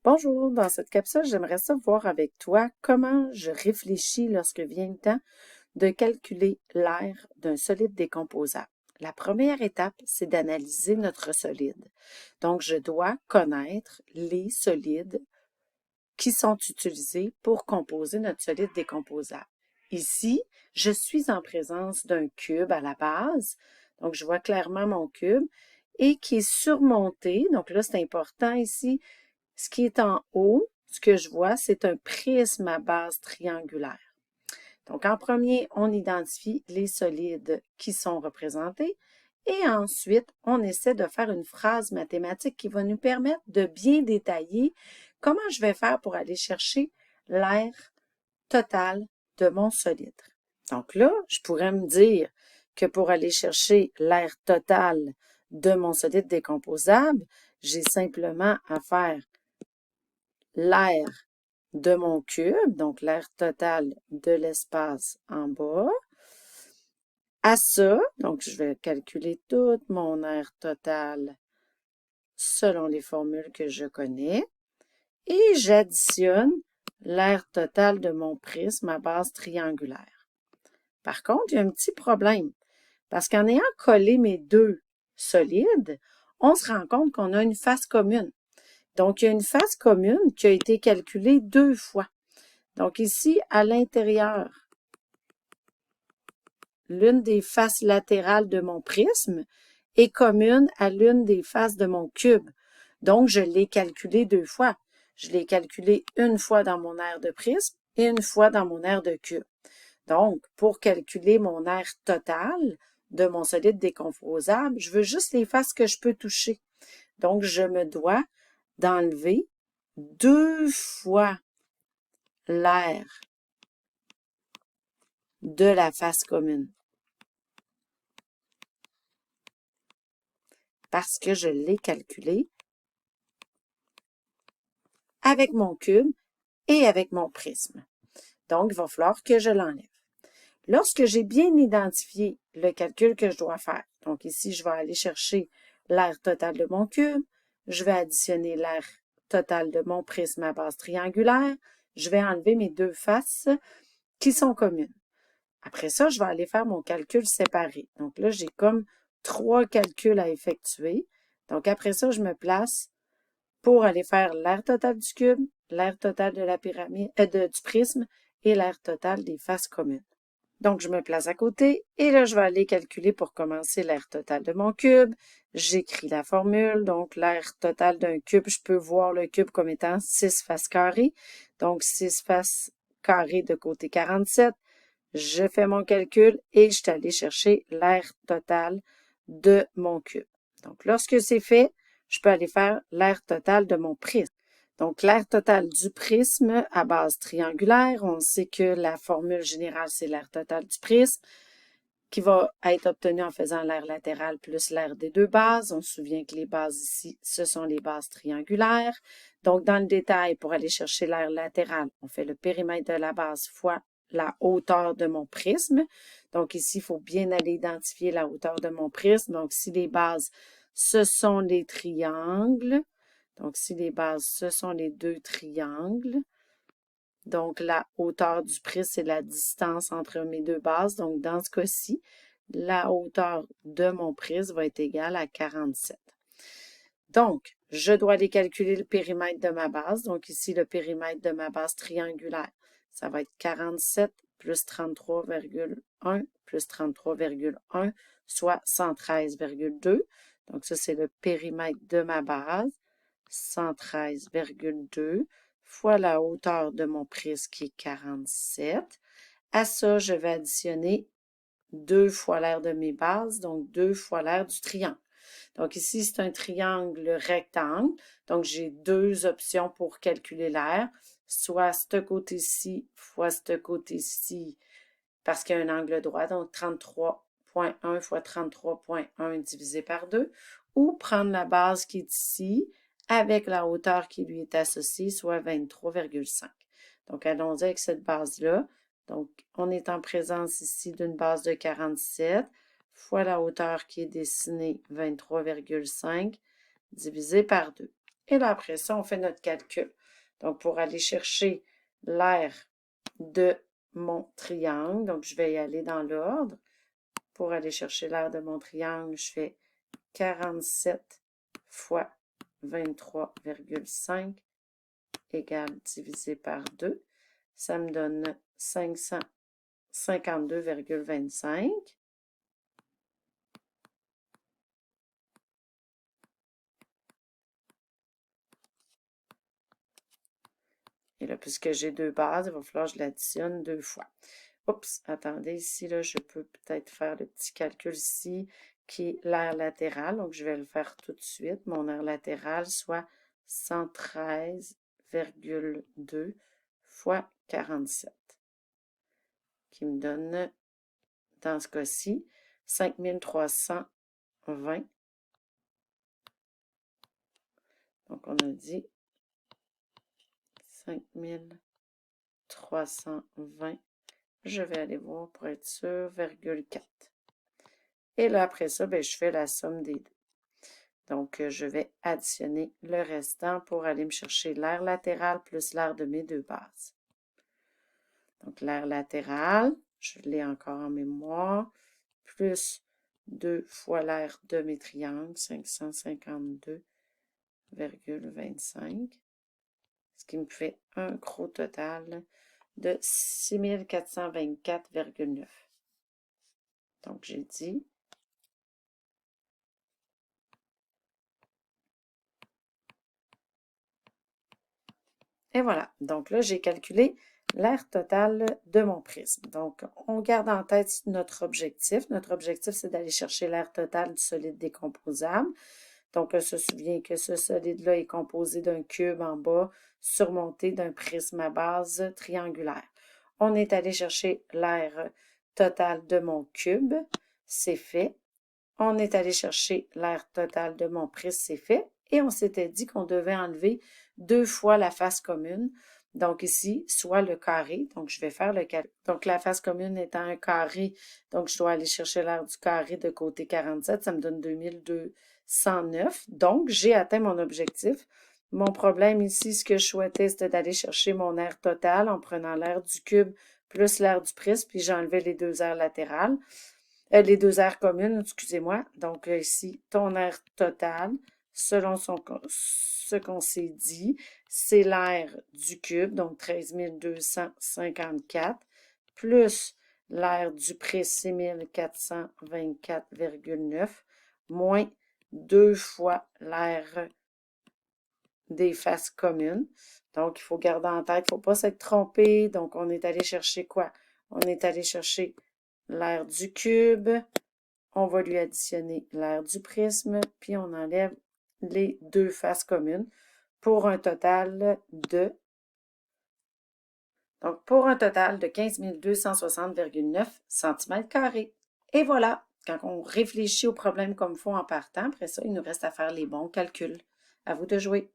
Bonjour, dans cette capsule, j'aimerais savoir avec toi comment je réfléchis lorsque vient le temps de calculer l'aire d'un solide décomposable. La première étape, c'est d'analyser notre solide. Donc, je dois connaître les solides qui sont utilisés pour composer notre solide décomposable. Ici, je suis en présence d'un cube à la base. Donc, je vois clairement mon cube et qui est surmonté. Donc là, c'est important ici. Ce qui est en haut, ce que je vois, c'est un prisme à base triangulaire. Donc, en premier, on identifie les solides qui sont représentés et ensuite, on essaie de faire une phrase mathématique qui va nous permettre de bien détailler comment je vais faire pour aller chercher l'aire totale de mon solide. Donc là, je pourrais me dire que pour aller chercher l'aire totale de mon solide décomposable, j'ai simplement à faire l'aire de mon cube, donc l'aire totale de l'espace en bas. À ça, donc je vais calculer toute mon aire totale selon les formules que je connais et j'additionne l'aire totale de mon prisme à base triangulaire. Par contre, il y a un petit problème parce qu'en ayant collé mes deux solides, on se rend compte qu'on a une face commune. Donc, il y a une face commune qui a été calculée deux fois. Donc ici, à l'intérieur, l'une des faces latérales de mon prisme est commune à l'une des faces de mon cube. Donc, je l'ai calculé deux fois. Je l'ai calculé une fois dans mon aire de prisme et une fois dans mon aire de cube. Donc, pour calculer mon aire totale de mon solide décomposable, je veux juste les faces que je peux toucher. Donc, je me dois d'enlever deux fois l'aire de la face commune. Parce que je l'ai calculé avec mon cube et avec mon prisme. Donc, il va falloir que je l'enlève. Lorsque j'ai bien identifié le calcul que je dois faire, donc ici, je vais aller chercher l'aire totale de mon cube, je vais additionner l'aire totale de mon prisme à base triangulaire, je vais enlever mes deux faces qui sont communes. Après ça, je vais aller faire mon calcul séparé. Donc là, j'ai comme trois calculs à effectuer. Donc après ça, je me place pour aller faire l'aire totale du cube, l'aire totale de la pyramide, du prisme et l'aire totale des faces communes. Donc, je me place à côté et là, je vais aller calculer pour commencer l'aire totale de mon cube. J'écris la formule. Donc, l'aire totale d'un cube, je peux voir le cube comme étant 6 faces carrées. Donc, 6 faces carrées de côté 47. Je fais mon calcul et je suis allé chercher l'aire totale de mon cube. Donc, lorsque c'est fait, je peux aller faire l'aire totale de mon prisme. Donc, l'aire totale du prisme à base triangulaire, on sait que la formule générale, c'est l'aire totale du prisme qui va être obtenue en faisant l'aire latérale plus l'aire des deux bases. On se souvient que les bases ici, ce sont les bases triangulaires. Donc, dans le détail, pour aller chercher l'aire latérale, on fait le périmètre de la base fois la hauteur de mon prisme. Donc, ici, il faut bien aller identifier la hauteur de mon prisme. Donc, si les bases, ce sont les triangles, donc, si les bases, ce sont les deux triangles, donc la hauteur du prisme, c'est la distance entre mes deux bases. Donc, dans ce cas-ci, la hauteur de mon prisme va être égale à 47. Donc, je dois aller calculer le périmètre de ma base. Donc, ici, le périmètre de ma base triangulaire, ça va être 47 plus 33,1 plus 33,1, soit 113,2. Donc, ça, c'est le périmètre de ma base. 113,2 fois la hauteur de mon prisme qui est 47. À ça, je vais additionner 2 fois l'aire de mes bases, donc 2 fois l'aire du triangle. Donc ici, c'est un triangle rectangle. Donc, j'ai deux options pour calculer l'aire, soit ce côté-ci fois ce côté-ci, parce qu'il y a un angle droit, donc 33,1 fois 33,1 divisé par 2, ou prendre la base qui est ici, avec la hauteur qui lui est associée, soit 23,5. Donc, allons-y avec cette base-là. Donc, on est en présence ici d'une base de 47 fois la hauteur qui est dessinée, 23,5, divisé par 2. Et là, après ça, on fait notre calcul. Donc, pour aller chercher l'aire de mon triangle, donc je vais y aller dans l'ordre. Pour aller chercher l'aire de mon triangle, je fais 47 fois 23,5 égale divisé par 2. Ça me donne 552,25. Et là, puisque j'ai deux bases, il va falloir que je l'additionne deux fois. Oups, attendez, ici, là, je peux peut-être faire le petit calcul ici, qui est l'aire latérale. Donc, je vais le faire tout de suite. Mon aire latérale, soit 113,2 fois 47, qui me donne, dans ce cas-ci, 5320. Donc, on a dit 5320. Je vais aller voir pour être sûr, virgule 4. Et là, après ça, ben, je fais la somme des deux. Donc, je vais additionner le restant pour aller me chercher l'aire latérale plus l'aire de mes deux bases. Donc, l'aire latérale, je l'ai encore en mémoire, plus 2 fois l'aire de mes triangles, 552,25, ce qui me fait un gros total de 6424,9. Donc, j'ai dit et voilà. Donc là, j'ai calculé l'aire totale de mon prisme. Donc, on garde en tête notre objectif. Notre objectif, c'est d'aller chercher l'aire totale du solide décomposable. Donc, on se souvient que ce solide-là est composé d'un cube en bas, surmonté d'un prisme à base triangulaire. On est allé chercher l'aire totale de mon cube. C'est fait. On est allé chercher l'aire totale de mon prisme. C'est fait. Et on s'était dit qu'on devait enlever 2 fois la face commune. Donc ici, soit le carré. Donc, je vais faire le calcul. Donc, la face commune étant un carré, donc je dois aller chercher l'aire du carré de côté 47. Ça me donne 2209. Donc, j'ai atteint mon objectif. Mon problème ici, ce que je souhaitais, c'était d'aller chercher mon aire totale en prenant l'aire du cube plus l'aire du prisme, puis j'enlevais les deux aires latérales. Les deux aires communes, excusez-moi. Donc, ici, ton aire totale, selon ce qu'on s'est dit, c'est l'aire du cube, donc 13 254, plus l'aire du prisme, 6424,9, moins 2 fois l'aire des faces communes. Donc, il faut garder en tête, il ne faut pas s'être trompé. Donc, on est allé chercher quoi? On est allé chercher l'aire du cube, on va lui additionner l'aire du prisme, puis on enlève les deux faces communes pour un total de 15 260,9 cm². Et voilà, quand on réfléchit au problème comme il faut en partant, après ça, il nous reste à faire les bons calculs. À vous de jouer.